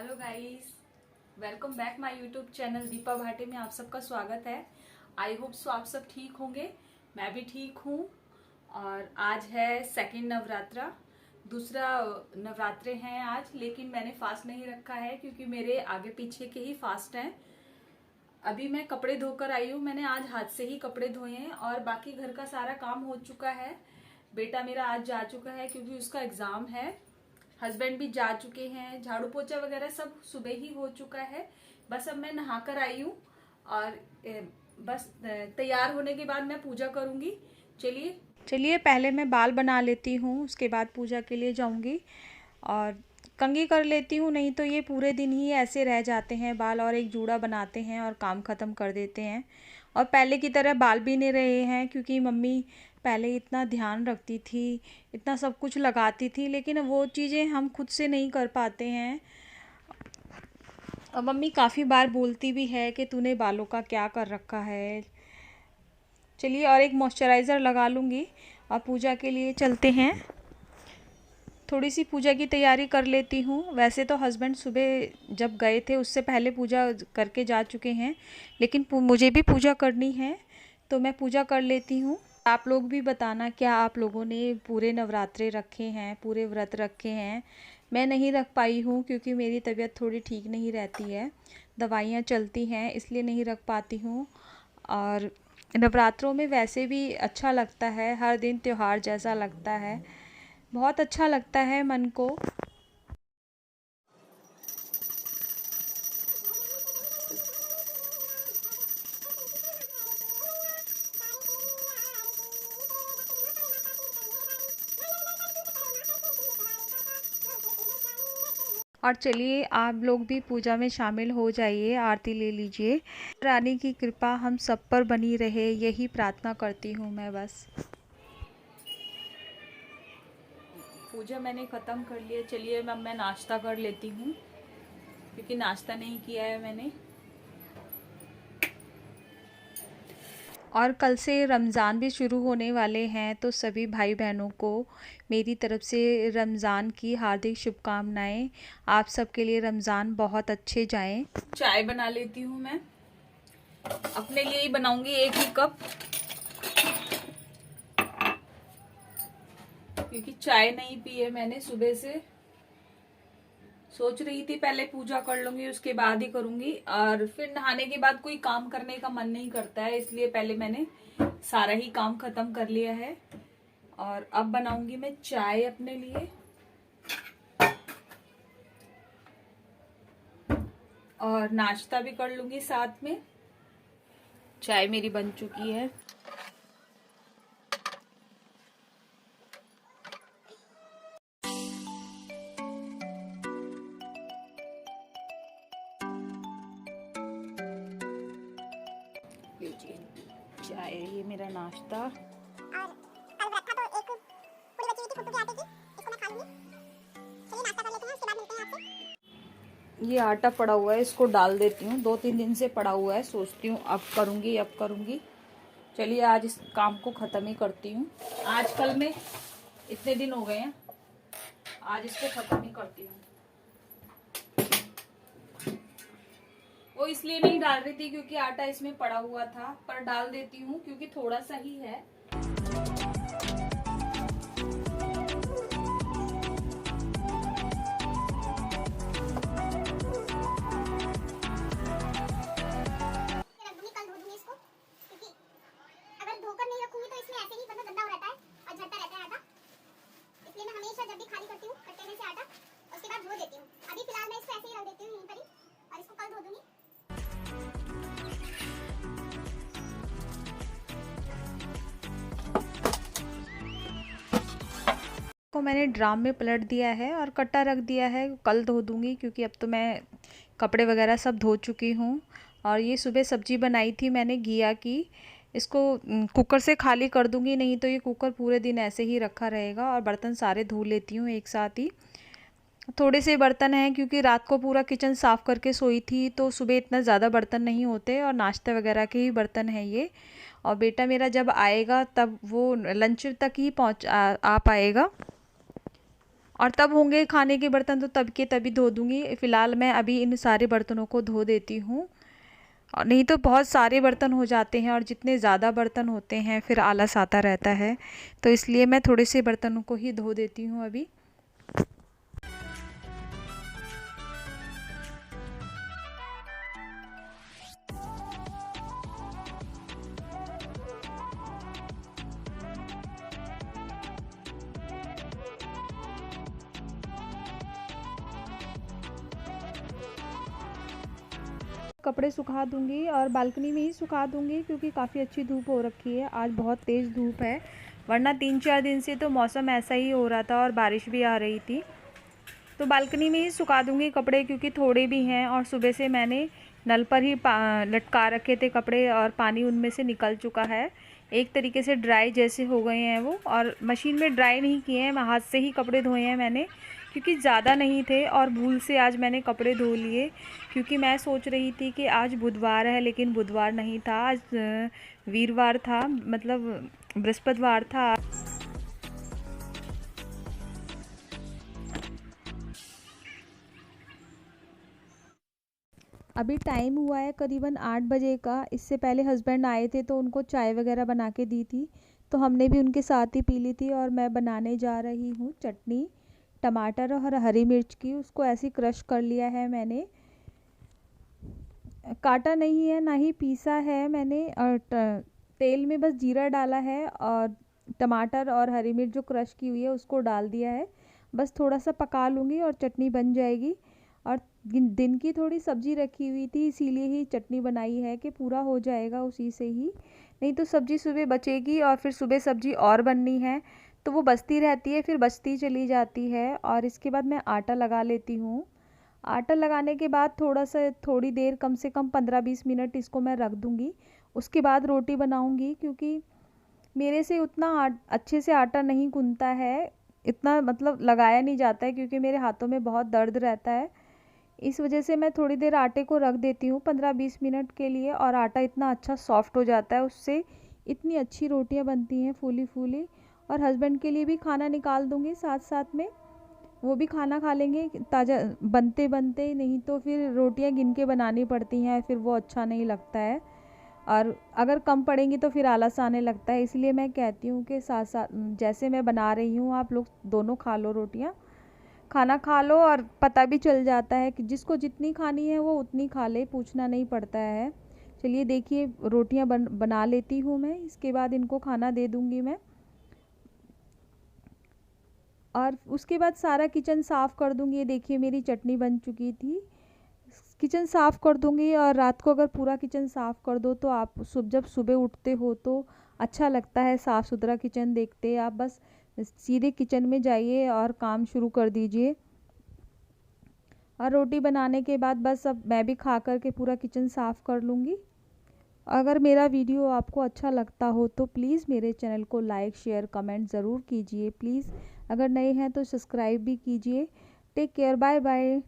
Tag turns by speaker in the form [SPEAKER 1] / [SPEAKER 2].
[SPEAKER 1] Hello guys, welcome back my YouTube channel Deepa भाटे में आप सबका स्वागत है। आई होप सो आप सब ठीक होंगे। मैं भी ठीक हूँ। और आज है सेकंड नवरात्रा, दूसरा नवरात्रे हैं आज, लेकिन मैंने फास्ट नहीं रखा है क्योंकि मेरे आगे पीछे के ही फास्ट हैं। अभी मैं कपड़े धोकर आई हूँ। मैंने आज हाथ से ही कपड़े धोए हैं और बाकी घर का सारा काम हो चुका है। बेटा मेरा आज जा चुका है क्योंकि उसका एग्जाम है। हस्बैंड भी जा चुके हैं। झाड़ू पोछा वगैरह सब सुबह ही हो चुका है। बस अब मैं नहाकर आई हूँ और बस तैयार होने के बाद मैं पूजा करूँगी। चलिए पहले मैं बाल बना लेती हूँ, उसके बाद पूजा के लिए जाऊँगी और कंघी कर लेती हूँ। नहीं तो ये पूरे दिन ही ऐसे रह जाते हैं बाल, और एक जूड़ा बनाते हैं और काम ख़त्म कर देते हैं। और पहले की तरह बाल भी नहीं रहे हैं क्योंकि मम्मी पहले इतना ध्यान रखती थी, इतना सब कुछ लगाती थी, लेकिन वो चीज़ें हम खुद से नहीं कर पाते हैं। और मम्मी काफ़ी बार बोलती भी है कि तूने बालों का क्या कर रखा है। चलिए और एक मॉइस्चराइज़र लगा लूँगी और पूजा के लिए चलते हैं। थोड़ी सी पूजा की तैयारी कर लेती हूँ। वैसे तो हस्बैंड सुबह जब गए थे उससे पहले पूजा करके जा चुके हैं, लेकिन मुझे भी पूजा करनी है तो मैं पूजा कर लेती हूँ। आप लोग भी बताना क्या आप लोगों ने पूरे नवरात्रे रखे हैं, पूरे व्रत रखे हैं। मैं नहीं रख पाई हूँ क्योंकि मेरी तबीयत थोड़ी ठीक नहीं रहती है, दवाइयाँ चलती हैं, इसलिए नहीं रख पाती हूँ। और नवरात्रों में वैसे भी अच्छा लगता है, हर दिन त्योहार जैसा लगता है, बहुत अच्छा लगता है मन को। और चलिए आप लोग भी पूजा में शामिल हो जाइए, आरती ले लीजिए। रानी की कृपा हम सब पर बनी रहे, यही प्रार्थना करती हूँ मैं। बस पूजा मैंने ख़त्म कर लिया। चलिए अब मैं नाश्ता कर लेती हूँ क्योंकि नाश्ता नहीं किया है मैंने। और कल से रमज़ान भी शुरू होने वाले हैं, तो सभी भाई बहनों को मेरी तरफ़ से रमज़ान की हार्दिक शुभकामनाएं। आप सबके लिए रमज़ान बहुत अच्छे जाएं। चाय बना लेती हूँ मैं, अपने लिए ही बनाऊंगी, एक ही कप, क्योंकि चाय नहीं पी है मैंने सुबह से। सोच रही थी पहले पूजा कर लूंगी उसके बाद ही करूंगी, और फिर नहाने के बाद कोई काम करने का मन नहीं करता है, इसलिए पहले मैंने सारा ही काम खत्म कर लिया है। और अब बनाऊंगी मैं चाय अपने लिए और नाश्ता भी कर लूंगी साथ में। चाय मेरी बन चुकी है। चाय, ये मेरा नाश्ता। और कल व्रत था तो एक पूरी बची हुई थी कुट्टू के आटे की, इसको मैं खा लूंगी। चलिए नाश्ता कर लेते हैं, उसके बाद मिलते हैं आपसे। ये आटा पड़ा हुआ है, इसको डाल देती हूँ। 2-3 दिन से पड़ा हुआ है, सोचती हूँ अब करूँगी। चलिए आज इस काम को ख़त्म ही करती हूँ। आज कल में इतने दिन हो गए हैं, आज इसको ख़त्म ही करती हूँ। वो इसलिए नहीं डाल रही थी क्योंकि आटा इसमें पड़ा हुआ था, पर डाल देती हूँ क्योंकि थोड़ा सा ही है। को मैंने ड्राम में पलट दिया है और कट्टा रख दिया है, कल धो दूँगी क्योंकि अब तो मैं कपड़े वगैरह सब धो चुकी हूँ। और ये सुबह सब्ज़ी बनाई थी मैंने घिया की, इसको कुकर से खाली कर दूँगी, नहीं तो ये कुकर पूरे दिन ऐसे ही रखा रहेगा। और बर्तन सारे धो लेती हूँ एक साथ ही। थोड़े से बर्तन हैं क्योंकि रात को पूरा किचन साफ़ करके सोई थी, तो सुबह इतना ज़्यादा बर्तन नहीं होते, और नाश्ते वगैरह के ही बर्तन हैं ये। और बेटा मेरा जब आएगा तब वो लंच तक ही आ पाएगा। और तब होंगे खाने के बर्तन तो तब के तभी धो दूँगी। फ़िलहाल मैं अभी इन सारे बर्तनों को धो देती हूँ, और नहीं तो बहुत सारे बर्तन हो जाते हैं, और जितने ज़्यादा बर्तन होते हैं फिर आलस आता रहता है। तो इसलिए मैं थोड़े से बर्तनों को ही धो देती हूँ अभी। कपड़े सुखा दूंगी और बालकनी में ही सुखा दूंगी, क्योंकि काफ़ी अच्छी धूप हो रखी है। आज बहुत तेज़ धूप है, वरना 3-4 दिन से तो मौसम ऐसा ही हो रहा था और बारिश भी आ रही थी। तो बालकनी में ही सुखा दूंगी कपड़े, क्योंकि थोड़े भी हैं और सुबह से मैंने नल पर ही लटका रखे थे कपड़े, और पानी उनमें से निकल चुका है। एक तरीके से ड्राई जैसे हो गए हैं वो, और मशीन में ड्राई नहीं किए हैं, मैं हाथ से ही कपड़े धोए हैं मैंने, क्योंकि ज़्यादा नहीं थे और भूल से आज मैंने कपड़े धो लिए। क्योंकि मैं सोच रही थी कि आज बुधवार है, लेकिन बुधवार नहीं था, आज वीरवार था, मतलब बृहस्पतिवार था। अभी टाइम हुआ है करीबन 8 बजे का। इससे पहले हस्बैंड आए थे तो उनको चाय वगैरह बना के दी थी, तो हमने भी उनके साथ ही पी ली थी। और मैं बनाने जा रही हूँ चटनी, टमाटर और हरी मिर्च की। उसको ऐसे क्रश कर लिया है मैंने, काटा नहीं है ना ही पीसा है मैंने, और तेल में बस जीरा डाला है और टमाटर और हरी मिर्च जो क्रश की हुई है उसको डाल दिया है। बस थोड़ा सा पका लूँगी और चटनी बन जाएगी। और दिन की थोड़ी सब्ज़ी रखी हुई थी, इसीलिए ही चटनी बनाई है कि पूरा हो जाएगा उसी से ही। नहीं तो सब्ज़ी सुबह बचेगी और फिर सुबह सब्ज़ी और बननी है, तो वो बचती रहती है, फिर बचती चली जाती है। और इसके बाद मैं आटा लगा लेती हूँ। आटा लगाने के बाद थोड़ी देर, कम से कम 15-20 मिनट इसको मैं रख दूँगी। उसके बाद रोटी बनाऊँगी, क्योंकि मेरे से उतना अच्छे से आटा नहीं गूँथता है, इतना मतलब लगाया नहीं जाता है, क्योंकि मेरे हाथों में बहुत दर्द रहता है। इस वजह से मैं थोड़ी देर आटे को रख देती हूँ 15-20 मिनट के लिए, और आटा इतना अच्छा सॉफ्ट हो जाता है उससे, इतनी अच्छी रोटियाँ बनती हैं फूली फूली। और हस्बैंड के लिए भी खाना निकाल दूँगी साथ साथ में, वो भी खाना खा लेंगे ताज़ा बनते बनते। नहीं तो फिर रोटियां गिन के बनानी पड़ती हैं, फिर वो अच्छा नहीं लगता है, और अगर कम पड़ेंगी तो फिर आलस आने लगता है। इसलिए मैं कहती हूँ कि साथ साथ जैसे मैं बना रही हूँ आप लोग दोनों खा लो रोटियां, खाना खा लो, और पता भी चल जाता है कि जिसको जितनी खानी है वो उतनी खा ले, पूछना नहीं पड़ता है। चलिए देखिए, रोटियां बना लेती हूँ मैं, इसके बाद इनको खाना दे दूँगी मैं। और उसके बाद सारा किचन साफ़ कर दूँगी। ये देखिए मेरी चटनी बन चुकी थी। किचन साफ़ कर दूँगी, और रात को अगर पूरा किचन साफ़ कर दो तो आप जब सुबह उठते हो तो अच्छा लगता है साफ़ सुथरा किचन देखते। आप बस सीधे किचन में जाइए और काम शुरू कर दीजिए। और रोटी बनाने के बाद बस अब मैं भी खा कर के पूरा किचन साफ़ कर लूँगी। अगर मेरा वीडियो आपको अच्छा लगता हो तो प्लीज़ मेरे चैनल को लाइक शेयर कमेंट ज़रूर कीजिए प्लीज़। अगर नए हैं तो सब्सक्राइब भी कीजिए। Take care, bye bye.